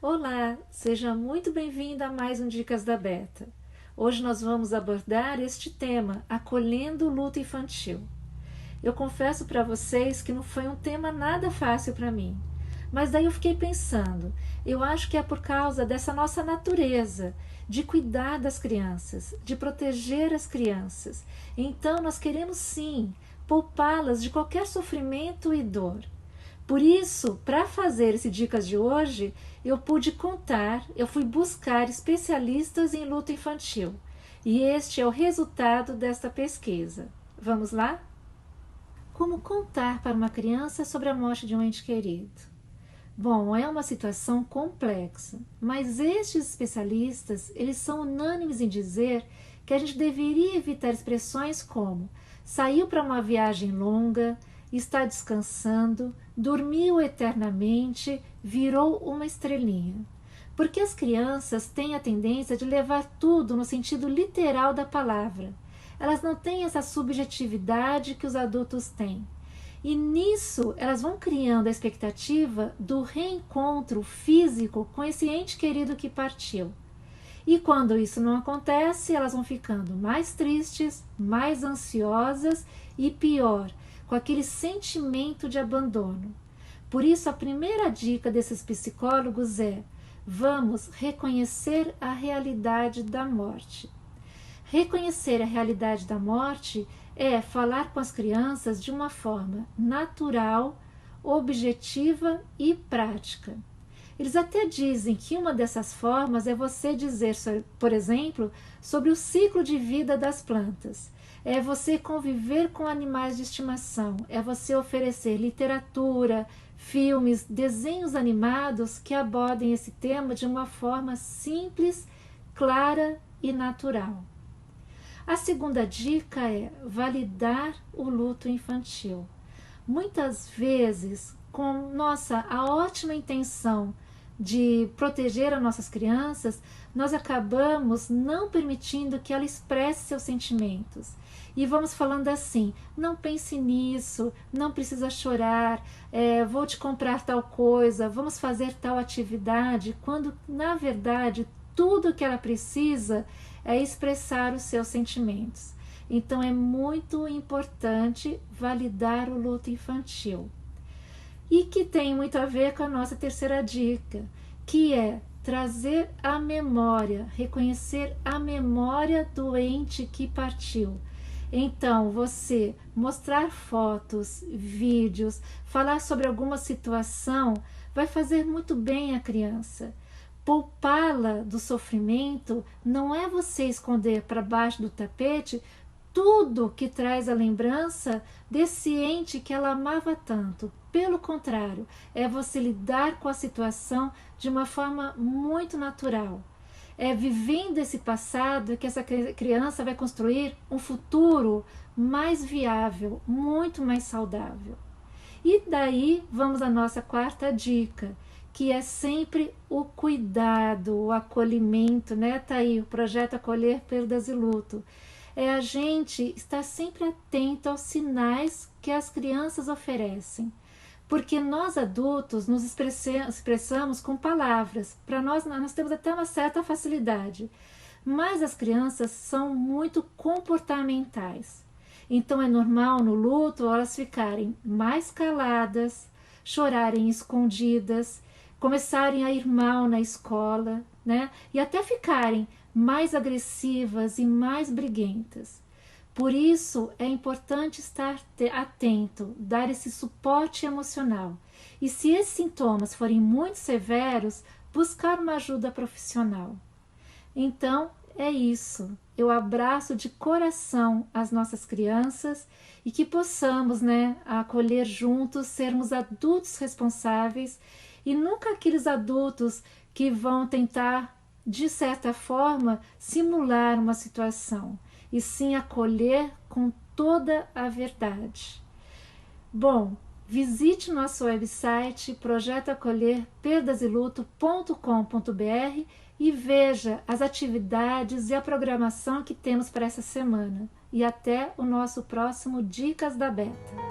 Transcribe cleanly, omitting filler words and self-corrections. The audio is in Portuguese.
Olá, seja muito bem-vindo a mais um Dicas da Beta. Hoje nós vamos abordar este tema, acolhendo o luto infantil. Eu confesso para vocês que não foi um tema nada fácil para mim, mas daí eu fiquei pensando, eu acho que é por causa dessa nossa natureza de cuidar das crianças, de proteger as crianças. Então nós queremos sim poupá-las de qualquer sofrimento e dor. Por isso, para fazer esse Dicas de hoje, eu fui buscar especialistas em luto infantil. E este é o resultado desta pesquisa. Vamos lá? Como contar para uma criança sobre a morte de um ente querido? Bom, é uma situação complexa, mas estes especialistas, eles são unânimes em dizer que a gente deveria evitar expressões como saiu para uma viagem longa, está descansando, dormiu eternamente, virou uma estrelinha. Porque as crianças têm a tendência de levar tudo no sentido literal da palavra. Elas não têm essa subjetividade que os adultos têm. E nisso elas vão criando a expectativa do reencontro físico com esse ente querido que partiu. E quando isso não acontece, elas vão ficando mais tristes, mais ansiosas e pior, com aquele sentimento de abandono. Por isso, a primeira dica desses psicólogos é: vamos reconhecer a realidade da morte. Reconhecer a realidade da morte é falar com as crianças de uma forma natural, objetiva e prática. Eles até dizem que uma dessas formas é você dizer, por exemplo, sobre o ciclo de vida das plantas. É você conviver com animais de estimação, é você oferecer literatura, filmes, desenhos animados que abordem esse tema de uma forma simples, clara e natural. A segunda dica é validar o luto infantil. Muitas vezes, com a ótima intenção de proteger as nossas crianças, nós acabamos não permitindo que ela expresse seus sentimentos. E vamos falando assim, não pense nisso, não precisa chorar, vou te comprar tal coisa, vamos fazer tal atividade, quando na verdade tudo que ela precisa é expressar os seus sentimentos. Então é muito importante validar o luto infantil. E que tem muito a ver com a nossa terceira dica, que é trazer a memória, reconhecer a memória do ente que partiu. Então, você mostrar fotos, vídeos, falar sobre alguma situação, vai fazer muito bem a criança. Poupá-la do sofrimento não é você esconder para baixo do tapete tudo que traz a lembrança desse ente que ela amava tanto. Pelo contrário, é você lidar com a situação de uma forma muito natural. É vivendo esse passado que essa criança vai construir um futuro mais viável, muito mais saudável. E daí vamos à nossa quarta dica, que é sempre o cuidado, o acolhimento, né? Tá aí o projeto Acolher Perdas e Luto. É a gente estar sempre atento aos sinais que as crianças oferecem. Porque nós adultos nos expressamos com palavras. Para nós temos até uma certa facilidade. Mas as crianças são muito comportamentais. Então é normal no luto elas ficarem mais caladas, chorarem escondidas, começarem a ir mal na escola, né? E até ficarem mais agressivas e mais briguentas. Por isso é importante estar atento, dar esse suporte emocional. E se esses sintomas forem muito severos, buscar uma ajuda profissional. Então é isso. Eu abraço de coração as nossas crianças e que possamos, né, acolher juntos, sermos adultos responsáveis e nunca aqueles adultos que vão tentar, de certa forma, simular uma situação, e sim acolher com toda a verdade. Bom, visite nosso website projetoacolherperdaseluto.com.br e veja as atividades e a programação que temos para essa semana. E até o nosso próximo Dicas da Beta.